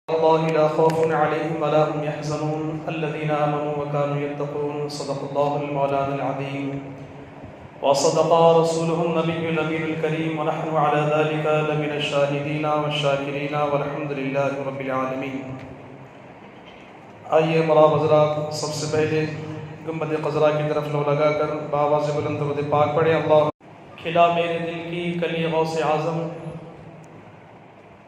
الله لا خوف عليهم ولا هم يحزنون الذين آمنوا وكانوا يتقون صدق الله المولانا العظيم وصدق رسوله النبي الأمين الكريم ونحن على ذلك لمن الشاهدين والشاكرين والحمد لله رب العالمين۔ آئیے مراب حضرات، سب سے پہلے گنبد قزرا کی طرف لو لگا کر بآواز بلند درود پاک پڑھیں۔ اللہ کھلا میرے دل کی کلی غوث اعظم،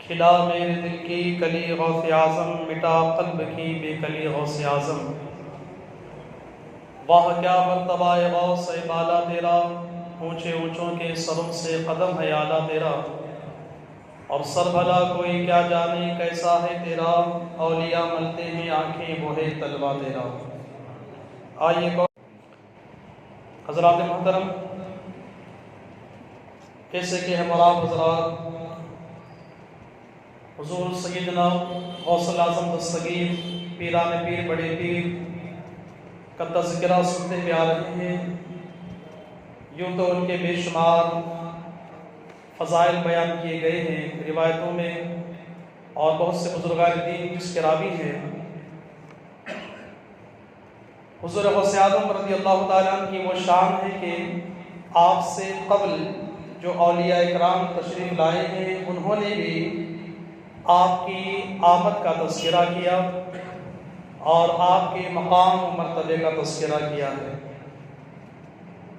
کھلا میرے دل کی کلی غوث اعظم، مٹا قلب کی بے کلی غوث اعظم۔ واہ کیا مرتبہ غوث بالا تیرا، اونچے اونچوں کے سروں سے قدم ہے اعلیٰ تیرا، اور سر بھلا کوئی کیا جانے کیسا ہے تیرا، اولیاء ملتے ہیں آنکھیں وہ ہے طلبہ تیرا۔ آئیے حضرات محترم، کیسے کہ ہمارا حضرات حضور سیدنا غوث الاعظم دستگیر پیران پیر بڑے پیر کا تذکرہ سنتے ہوئے آ رہے ہیں، یوں تو ان کے بے شمار فضائل بیان کیے گئے ہیں روایتوں میں، اور بہت سے بزرگان دین جس کے راوی ہیں۔ حضور غوث اعظم رضی اللہ تعالیٰ عنہ کی وہ شان ہے کہ آپ سے قبل جو اولیاء اکرام تشریف لائے ہیں، انہوں نے بھی آپ کی آمد کا تذکرہ کیا اور آپ کے مقام و مرتبے کا تذکرہ کیا ہے۔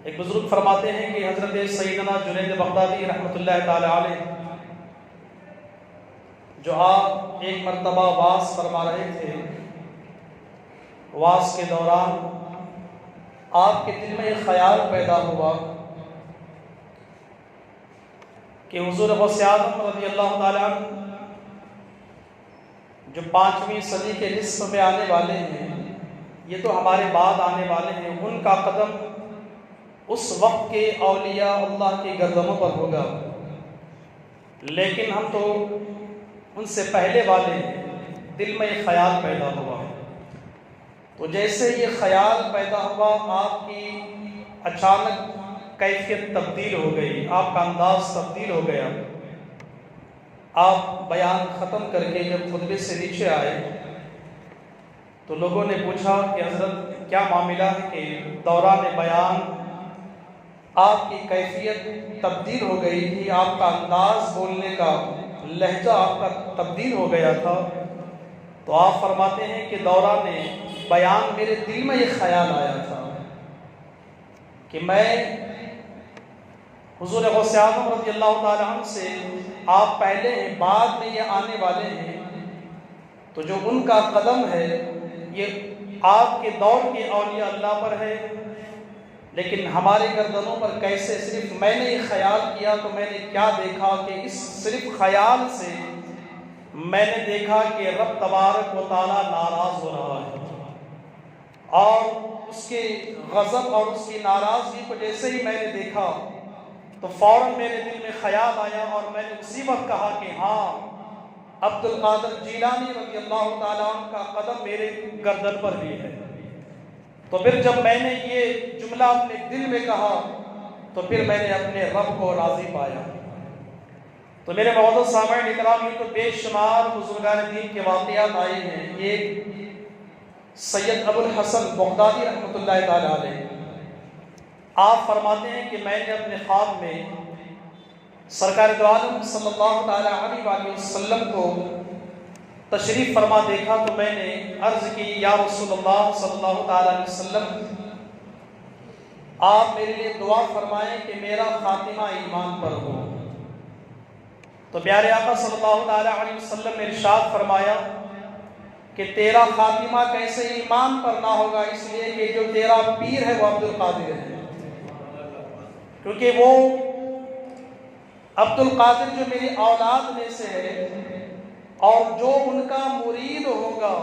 ایک بزرگ فرماتے ہیں کہ حضرت سیدنا جنید بغدادی رحمۃ اللہ تعالی علیہ جو آپ ایک مرتبہ واعظ فرما رہے تھے، واعظ کے دوران آپ کے دل میں ایک خیال پیدا ہوا کہ حضور غوث اعظم رضی اللہ تعالی عنہ جو 5ویں صدی کے نصف میں آنے والے ہیں، یہ تو ہمارے بعد آنے والے ہیں، ان کا قدم اس وقت کے اولیاء اللہ کی گردنوں پر ہوگا، لیکن ہم تو ان سے پہلے والے ہیں۔ دل میں ایک خیال پیدا ہوا، تو جیسے یہ خیال پیدا ہوا، آپ کی اچانک کیفیت تبدیل ہو گئی، آپ کا انداز تبدیل ہو گیا۔ آپ بیان ختم کر کے جب خطبے سے نیچے آئے تو لوگوں نے پوچھا کہ حضرت کیا معاملہ ہے کہ دوران بیان آپ کی کیفیت تبدیل ہو گئی تھی، آپ کا انداز بولنے کا لہجہ آپ کا تبدیل ہو گیا تھا؟ تو آپ فرماتے ہیں کہ دوران بیان میرے دل میں یہ خیال آیا تھا کہ میں حضور غوث اعظم رضی اللہ تعالیٰ عنہ سے آپ پہلے ہیں، بعد میں یہ آنے والے ہیں، تو جو ان کا قدم ہے یہ آپ کے دور کے اولیاء اللہ پر ہے، لیکن ہمارے گردنوں پر کیسے؟ صرف میں نے یہ خیال کیا تو میں نے کیا دیکھا کہ اس صرف خیال سے میں نے دیکھا کہ رب تبارک و تعالیٰ ناراض ہو رہا ہے، اور اس کے غضب اور اس کی ناراضگی کو جیسے ہی میں نے دیکھا تو فوراً میرے دل میں خیال آیا، اور میں نے اسی وقت کہا کہ ہاں، عبد القادر جیلانی رضی اللہ تعالیٰ عنہ کا قدم میرے گردن پر بھی ہے۔ تو پھر جب میں نے یہ جملہ اپنے دل میں کہا تو پھر میں نے اپنے رب کو راضی پایا۔ تو میرے معزز سامعین اکرام، یہ تو بے شمار بزرگان دین کے واقعات آئے ہیں۔ ایک سید ابو الحسن بغدادی رحمۃ اللہ تعالیٰ علیہ، آپ فرماتے ہیں کہ میں نے اپنے خواب میں سرکار دو عالم صلی اللہ تعالیٰ علیہ وآلہ وسلم کو تشریف فرما دیکھا، تو میں نے عرض کی یا رسول اللہ صلی اللہ تعالیٰ علیہ وسلم، آپ میرے لیے دعا فرمائیں کہ میرا خاتمہ ایمان پر ہو۔ تو پیارے آقا صلی اللہ تعالیٰ علیہ وسلم نے ارشاد فرمایا کہ تیرا خاتمہ کیسے ایمان پر نہ ہوگا؟ اس لیے کہ جو تیرا پیر ہے وہ عبد القادر ہے، کیونکہ وہ عبد القادر جو میری اولاد میں سے ہے، اور جو ان کا مرید ہوگا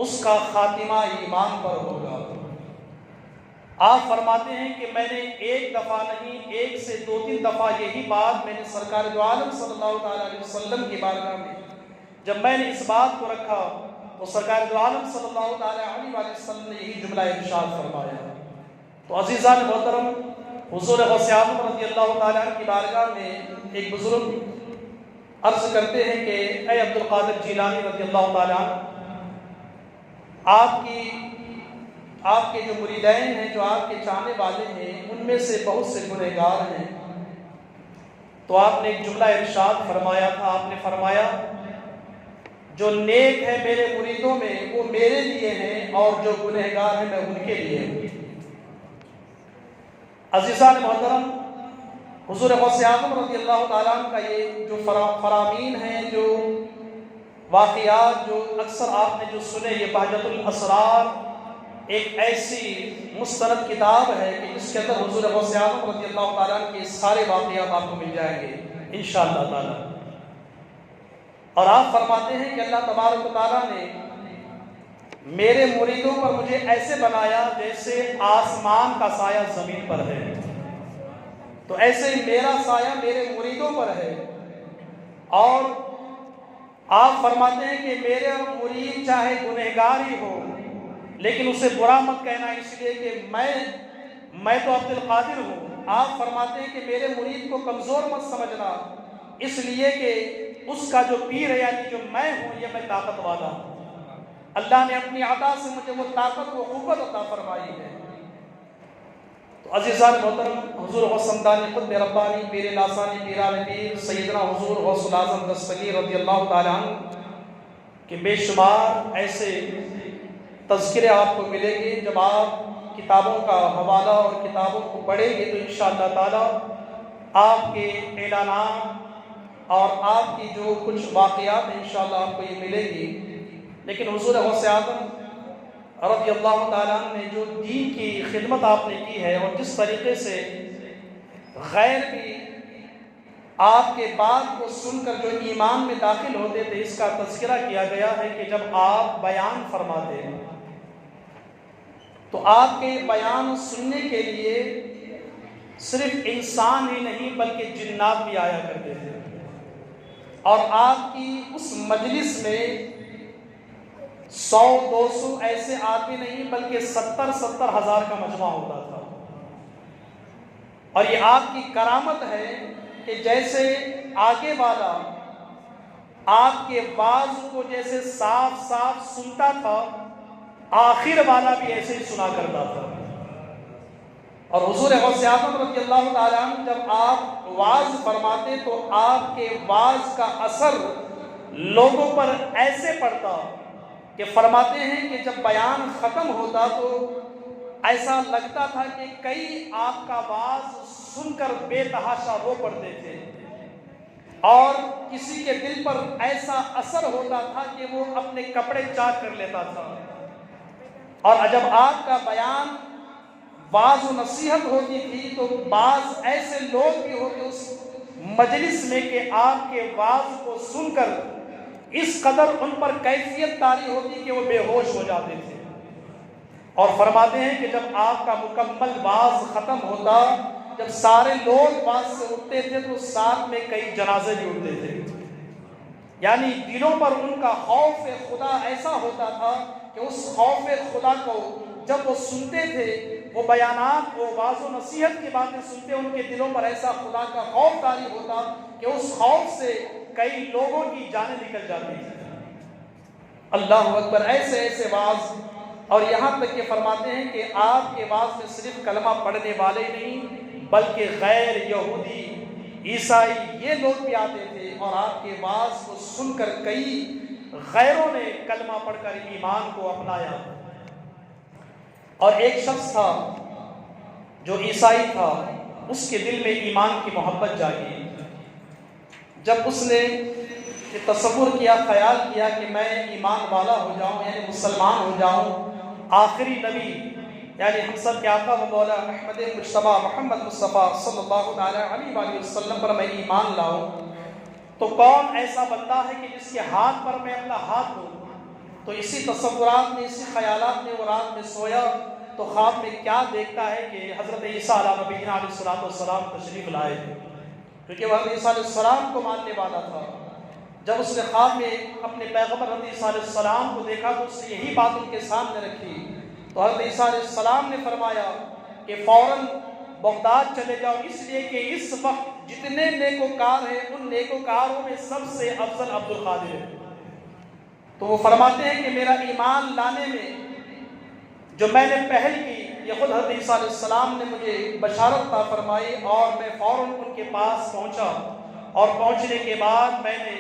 اس کا خاتمہ ایمان پر ہوگا۔ آپ فرماتے ہیں کہ میں نے ایک دفعہ نہیں، 1 سے 2-3 دفعہ یہی بات میں نے سرکار دو عالم صلی اللہ تعالیٰ علیہ وسلم کی بارگاہ میں جب میں نے اس بات کو رکھا تو سرکار دو عالم صلی اللہ تعالیٰ علیہ وسلم نے یہی جملہ ارشاد فرمایا۔ تو عزیزان محترم، حضور غوث اعظم رضی اللہ تعالیٰ عنہ کی بارگاہ میں ایک بزرگ عرض کرتے ہیں کہ اے عبد القادر جیلانی رضی اللہ تعالیٰ آپ کے جو مریدین ہیں، جو آپ کے چاہنے والے ہیں، ان میں سے بہت سے گنہگار ہیں۔ تو آپ نے ایک جملہ ارشاد فرمایا تھا، آپ نے فرمایا جو نیک ہے میرے مریدوں میں وہ میرے لیے ہیں، اور جو گنہگار ہیں میں ان کے لیے ہوں۔ عزیزان محترم، حضور غوث اعظم رضی اللہ تعالیٰ عنہ کا یہ جو فرامین ہیں، جو واقعات جو اکثر آپ نے جو سنے، یہ بہجت الاسرار ایک ایسی مستند کتاب ہے کہ جس کے اندر حضور غوث اعظم رضی اللہ تعالیٰ عنہ کے سارے واقعات آپ کو مل جائیں گے انشاءاللہ تعالیٰ۔ اور آپ فرماتے ہیں کہ اللہ تبارک و تعالیٰ نے میرے مریدوں پر مجھے ایسے بنایا جیسے آسمان کا سایہ زمین پر ہے، تو ایسے ہی میرا سایہ میرے مریدوں پر ہے۔ اور آپ فرماتے ہیں کہ میرے مرید چاہے گنہگار ہی ہو لیکن اسے برا مت کہنا، اس لیے کہ میں تو عبد القادر ہوں۔ آپ فرماتے ہیں کہ میرے مرید کو کمزور مت سمجھنا، اس لیے کہ اس کا جو پیر ہے یعنی جو میں ہوں، یہ میں طاقت والا ہوں۔ اللہ نے اپنی عطا سے مجھے وہ طاقت و قوت عطا فرمائی ہے۔ تو عزیزان محترم، حضور غوث سمدانی قطب ربانی پیر لاسانی پیران پیر سیدنا حضور غوث الاعظم دستگیر رضی اللہ تعالیٰ عنہ کہ بے شمار ایسے تذکرے آپ کو ملیں گے۔ جب آپ کتابوں کا حوالہ اور کتابوں کو پڑھیں گے تو انشاءاللہ تعالیٰ آپ کے اعلانات اور آپ کی جو کچھ واقعات ہیں انشاءاللہ آپ کو یہ ملیں گی۔ لیکن حضور غوث اعظم رضی اللہ تعالیٰ عنہ نے جو دین کی خدمت آپ نے کی ہے، اور جس طریقے سے غیر بھی آپ کے بات کو سن کر جو ایمان میں داخل ہوتے تھے، اس کا تذکرہ کیا گیا ہے کہ جب آپ بیان فرماتے ہیں تو آپ کے بیان سننے کے لیے صرف انسان ہی نہیں بلکہ جنات بھی آیا کرتے تھے، اور آپ کی اس مجلس میں 100-200 ایسے آدمی نہیں بلکہ 70-70 ہزار کا مجمع ہوتا تھا۔ اور یہ آپ کی کرامت ہے کہ جیسے آگے والا آپ کے واعظ کو جیسے صاف صاف سنتا تھا، آخر والا بھی ایسے ہی سنا کرتا تھا۔ اور حضور غوث اعظم رضی اللہ تعالیٰ عنہ جب آپ واعظ فرماتے تو آپ کے واعظ کا اثر لوگوں پر ایسے پڑتا کہ فرماتے ہیں کہ جب بیان ختم ہوتا تو ایسا لگتا تھا کہ کئی آپ کا واعظ سن کر بے تحاشا رو پڑتے تھے، اور کسی کے دل پر ایسا اثر ہوتا تھا کہ وہ اپنے کپڑے چاک کر لیتا تھا۔ اور جب آپ کا بیان بعض و نصیحت ہوتی تھی تو بعض ایسے لوگ بھی ہوتے اس مجلس میں کہ آپ کے واعظ کو سن کر اس قدر ان پر کیفیت طاری ہوتی کہ وہ بے ہوش ہو جاتے تھے۔ اور فرماتے ہیں کہ جب آپ کا مکمل واعظ ختم ہوتا، جب سارے لوگ واعظ سے اٹھتے تھے تو ساتھ میں کئی جنازے بھی اٹھتے تھے، یعنی دلوں پر ان کا خوف خدا ایسا ہوتا تھا کہ اس خوف خدا کو جب وہ سنتے تھے، وہ بیانات، وہ واعظ و نصیحت کی باتیں سنتے، ان کے دلوں پر ایسا خدا کا خوف طاری ہوتا کہ اس خوف سے کئی لوگوں کی جانیں نکل جاتی تھیں۔ اللہ اکبر، ایسے ایسے واعظ، اور یہاں تک کہ فرماتے ہیں کہ آپ کے واعظ میں صرف کلمہ پڑھنے والے نہیں بلکہ غیر یہودی، عیسائی، یہ لوگ بھی آتے تھے، اور آپ کے واعظ کو سن کر کئی غیروں نے کلمہ پڑھ کر ایمان کو اپنایا۔ اور ایک شخص تھا جو عیسائی تھا، اس کے دل میں ایمان کی محبت جاگی۔ جب اس نے تصور کیا، خیال کیا کہ میں ایمان والا ہو جاؤں، یعنی مسلمان ہو جاؤں، آخری نبی یعنی ہم سب کے آقا و مولا احمد مجتبیٰ محمد مصطفیٰ صلی اللہ علیہ وآلہ وسلم پر میں ایمان لاؤں، تو کون ایسا بندہ ہے کہ جس کے ہاتھ پر میں اپنا ہاتھ دوں؟ تو اسی تصورات میں، اسی خیالات میں وہ رات میں سویا تو خواب میں کیا دیکھتا ہے کہ حضرت عیسیٰ علیہ نبینا علیہ السلام تشریف لائے، کیونکہ وہ حضرت عیسیٰ علیہ السلام کو ماننے والا تھا۔ جب اس نے خواب میں اپنے پیغمبر حضرت عیسیٰ علیہ السلام کو دیکھا تو اس نے یہی بات ان کے سامنے رکھی، تو حضرت عیسیٰ علیہ السلام نے فرمایا کہ فوراً بغداد چلے جاؤ، اس لیے کہ اس وقت جتنے نیکوکار ہیں ان نیکوکاروں میں سب سے افضل عبد القادر ہے۔ تو وہ فرماتے ہیں کہ میرا ایمان لانے میں جو میں نے پہل کی، یہ خود حضرت عیسیٰ علیہ السلام نے مجھے بشارت عطا فرمائی، اور میں فوراً ان کے پاس پہنچا، اور پہنچنے کے بعد میں نے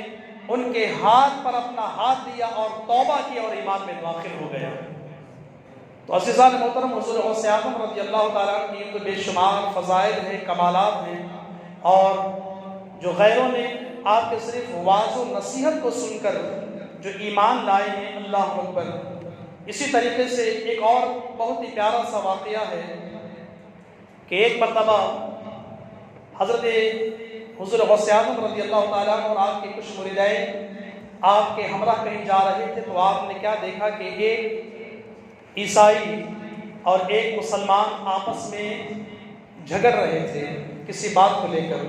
ان کے ہاتھ پر اپنا ہاتھ دیا اور توبہ کی اور ایمان میں داخل ہو گیا۔ تو عزیزان محترم، حضور غوث اعظم رضی اللہ تعالیٰ کی تو بے شمار فضائل ہیں، کمالات ہیں، اور جو غیروں نے آپ کے صرف واعظ و نصیحت کو سن کر جو ایمان لائے ہیں، اللہ اکبر۔ اسی طریقے سے ایک اور بہت ہی پیارا سا واقعہ ہے کہ ایک مرتبہ حضرت حضور غوث اعظم رضی اللہ تعالیٰ اور آپ کے کچھ مریدین آپ کے ہمراہ کہیں جا رہے تھے، تو آپ نے کیا دیکھا کہ ایک عیسائی اور ایک مسلمان آپس میں جھگڑ رہے تھے کسی بات کو لے کر۔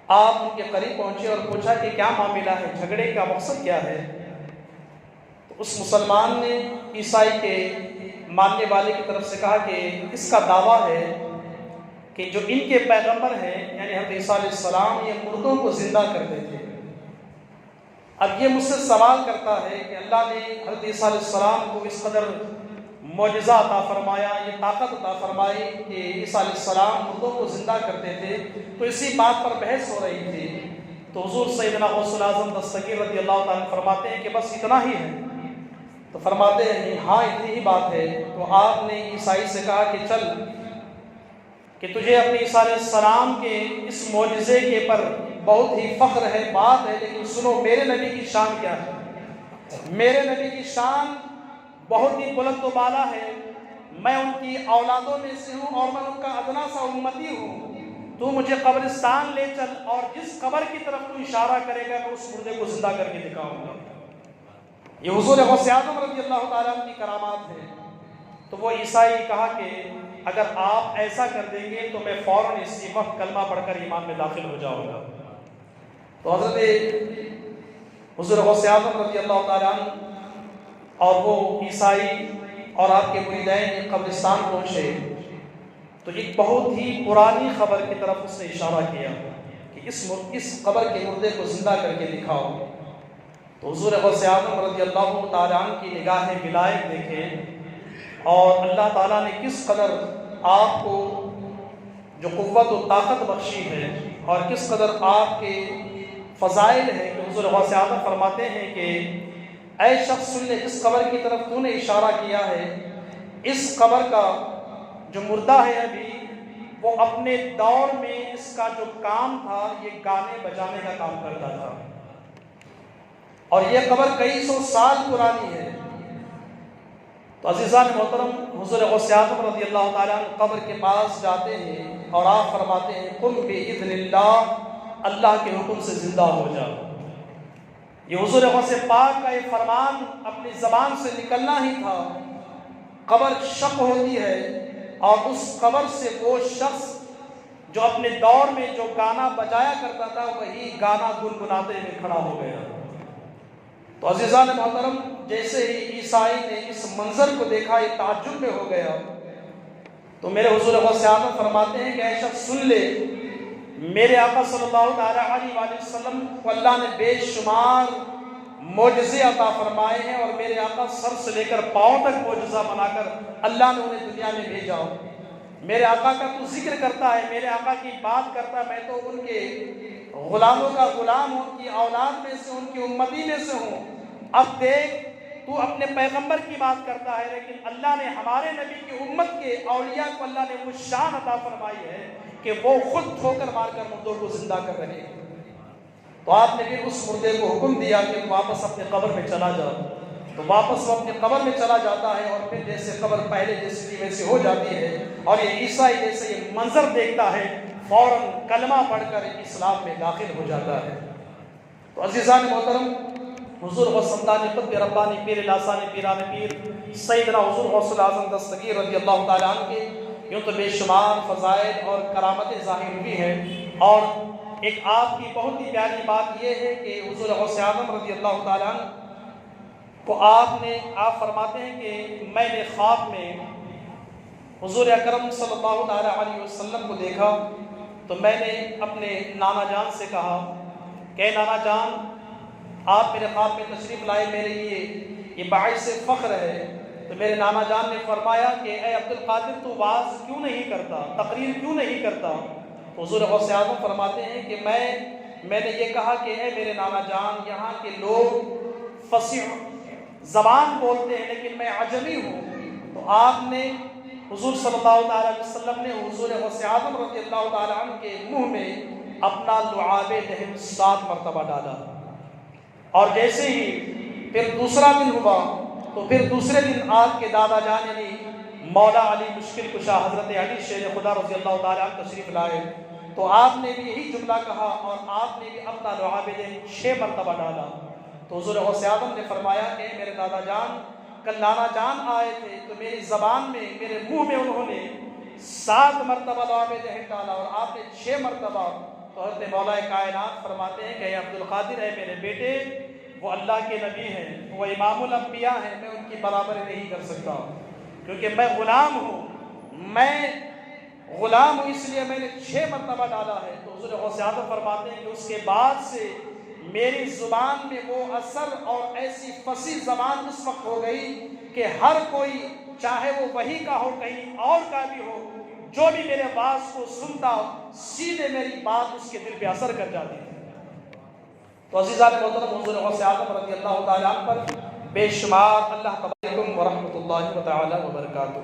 آپ ان کے قریب پہنچے اور پوچھا کہ کیا معاملہ ہے، جھگڑے کا مقصد کیا ہے؟ تو اس مسلمان نے عیسائی کے ماننے والے کی طرف سے کہا کہ اس کا دعویٰ ہے کہ جو ان کے پیغمبر ہیں یعنی حضرت عیسیٰ علیہ السلام، یہ مردوں کو زندہ کرتے تھے۔ اب یہ مجھ سے سوال کرتا ہے کہ اللہ نے حضرت عیسیٰ علیہ السلام کو اس قدر معجزہ عطا فرمایا، یہ طاقت عطا فرمائی کہ عیسیٰ علیہ السلام مردوں کو زندہ کرتے تھے، تو اسی بات پر بحث ہو رہی تھی۔ تو حضور سیدنا غوث الاعظم دستگیر رضی اللہ تعالیٰ فرماتے ہیں کہ بس اتنا ہی ہے؟ تو فرماتے ہیں ہاں اتنی ہی بات ہے۔ تو آپ نے عیسائی سے کہا کہ چل، کہ تجھے اپنے عیسیٰ علیہ السلام کے اس معجزے کے پر بہت ہی فخر ہے، بات ہے، لیکن سنو میرے نبی کی شان کیا ہے۔ میرے نبی کی شان بہت ہی بلند و بالا ہے، میں ان کی اولادوں میں سے ہوں اور میں ان کا ادنا سا امتی ہوں۔ تو مجھے قبرستان لے چل، اور جس قبر کی طرف تو اشارہ کرے گا میں اس مردے کو زندہ کر کے دکھاؤں گا۔ یہ حضور غوث اعظم رضی اللہ تعالیٰ کی کرامات ہے۔ تو وہ عیسائی کہا کہ اگر آپ ایسا کر دیں گے تو میں فوراً اسی وقت کلمہ پڑھ کر ایمان میں داخل ہو جاؤں گا۔ تو حضرت حضور غوث اعظم رضی اللہ تعالیٰ اور وہ عیسائی اور آپ کے مریدین قبرستان پہنچے، تو ایک بہت ہی پرانی خبر کی طرف اس نے اشارہ کیا کہ اس قبر کے مردے کو زندہ کر کے دکھاؤ۔ تو حضور غوث اعظم رضی اللہ تعالیٰ عنہ کی نگاہ ولایت دیکھیں، اور اللہ تعالیٰ نے کس قدر آپ کو جو قوت و طاقت بخشی ہے، اور کس قدر آپ کے فضائل ہیں کہ حضور غوث اعظم فرماتے ہیں کہ اے شخص سن لے، جس قبر کی طرف تو نے اشارہ کیا ہے، اس قبر کا جو مردہ ہے ابھی، وہ اپنے دور میں اس کا جو کام تھا یہ گانے بجانے کا کام کرتا تھا، اور یہ قبر کئی سو سال پرانی ہے۔ تو عزیزان محترم، حضور غوث اعظم رضی اللہ تعالیٰ عنہ قبر کے پاس جاتے ہیں اور آپ فرماتے ہیں قم بإذن اللہ، اللہ کے حکم سے زندہ ہو جا۔ یہ حضور غوث پاک کا یہ فرمان اپنی زبان سے نکلنا ہی تھا۔ قبر شق ہوتی ہے، اور اس قبر سے وہ شخص جو اپنے دور میں جو گانا بجایا کرتا تھا وہی گانا گنگناتے ہوئے کھڑا ہو گیا۔ تو عزیزان محترم، جیسے ہی عیسائی نے اس منظر کو دیکھا یہ تعجب میں ہو گیا۔ تو میرے حضور غوث اعظم فرماتے ہیں کہ اے شخص سن لے، میرے آقا صلی اللہ علیہ وآلہ وسلم کو اللہ نے بے شمار معجزے عطا فرمائے ہیں، اور میرے آقا سر سے لے کر پاؤں تک معجزہ بنا کر اللہ نے انہیں دنیا میں بھیجا۔ میرے آقا کا تو ذکر کرتا ہے، میرے آقا کی بات کرتا ہے، میں تو ان کے غلاموں کا غلام ہوں، ان کی اولاد میں سے، ان کی امتی میں سے ہوں۔ اب دیکھ، تو اپنے پیغمبر کی بات کرتا ہے، لیکن اللہ نے ہمارے نبی کی امت کے اولیاء کو اللہ نے وہ شان عطا فرمائی ہے کہ وہ خود ٹھوکر مار کر مردوں کو زندہ کر رہے ہیں۔ تو آپ نے پھر اس مردے کو حکم دیا کہ واپس اپنے قبر میں چلا جاؤ۔ تو واپس وہ اپنے قبر میں چلا جاتا ہے، اور پھر جیسے قبر پہلے جیسی تھی ویسے ہو جاتی ہے، اور یہ عیسائی جیسے یہ منظر دیکھتا ہے فوراً کلمہ پڑھ کر اسلام میں داخل ہو جاتا ہے۔ تو عزیزان محترم، حضور غوث سمدانی قطب ربانی پیر لاسانی پیران پیر سیدنا حضور غوث الاعظم دستگیر رضی اللہ تعالیٰ عنہ کے یوں تو بے شمار فضائل اور کرامتیں ظاہر ہوئی ہیں، اور ایک آپ کی بہت ہی پیاری بات یہ ہے کہ حضور غوث اعظم رضی اللہ تعالیٰ عنہ کو آپ فرماتے ہیں کہ میں نے خواب میں حضور اکرم صلی اللہ علیہ وسلم کو دیکھا تو میں نے اپنے نانا جان سے کہا کہ نانا جان آپ میرے خواب میں تشریف لائے، میرے لیے یہ باعث فخر ہے۔ تو میرے نانا جان نے فرمایا کہ اے عبد القادر تو واعظ کیوں نہیں کرتا، تقریر کیوں نہیں کرتا؟ حضور غوث اعظم فرماتے ہیں کہ میں نے یہ کہا کہ اے میرے نانا جان، یہاں کے لوگ فصیح زبان بولتے ہیں لیکن میں عجمی ہوں۔ تو آپ نے حضور صلی اللہ علیہ وسلم نے حضور غوث اعظم رضی اللہ تعالیٰ عنہ کے منہ میں اپنا لعاب دہن 7 مرتبہ ڈالا، اور جیسے ہی پھر دوسرا دن ہوا تو پھر دوسرے دن آپ کے دادا جان یعنی مولا علی مشکل کشا حضرت علی شیر خدا رضی اللہ تعالیٰ عنہ تشریف لائے، تو آپ نے بھی یہی جملہ کہا اور آپ نے بھی اپنا لعاب دہن 6 مرتبہ ڈالا۔ تو حضور غوث اعظم نے فرمایا کہ میرے دادا جان، کل نانا جان آئے تھے تو میری زبان میں، میرے منہ میں انہوں نے 7 مرتبہ لعاب دہن ڈالا اور آپ نے 6 مرتبہ۔ تو حضرت مولا کائنات فرماتے ہیں کہ اے عبد القادر، ہے میرے بیٹے، وہ اللہ کے نبی ہیں، وہ امام الانبیاء ہیں، میں ان کی برابری نہیں کر سکتا کیونکہ میں غلام ہوں، میں غلام ہوں، اس لیے میں نے 6 مرتبہ ڈالا ہے۔ تو حضور غوث اعظم فرماتے ہیں کہ اس کے بعد سے میری زبان میں وہ اثر اور ایسی فصیح زبان اس وقت ہو گئی کہ ہر کوئی، چاہے وہ وحی کا ہو کہیں اور کا بھی ہو، جو بھی میرے باز کو سنتا سیدھے میری بات اس کے دل پہ اثر کر جاتی تھی۔ تو عزیزان محترم، حضور غوث اعظم رضی اللہ تعالیٰ عنہ پر بے شمار اللہ تبارک و رحمۃ اللہ تعالیٰ وبرکاتہ۔